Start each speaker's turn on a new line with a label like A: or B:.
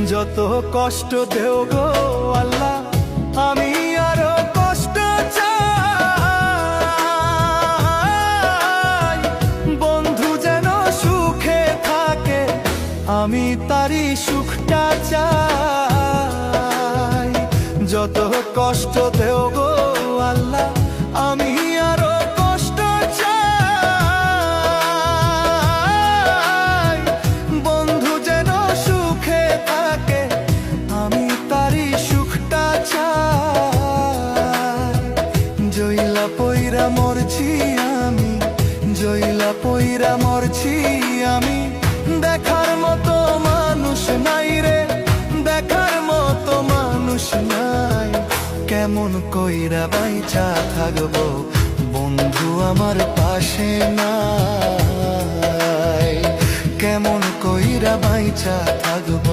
A: যত কষ্ট দেও গো আল্লাহ, আমি আরো কষ্ট চাই। বন্ধু যেন সুখে থাকে, আমি তারই সুখটা চাই। যত কষ্ট দেও গো আল্লাহ, আমি আরো কষ্ট চাই। বন্ধু যেন সুখে থাকে, আমি তারই সুখটা চাই। জইলা পইরা মরছি আমি, জইলা পইরা মরছি আমি, দেখার মতো মানুষ নাই রে, দেখার মতো মানুষ নাই। কেমন কইরা বাইচা থাকবো, বন্ধু আমার পাশে নাই। কেমন কইরা বাইচা থাকবো।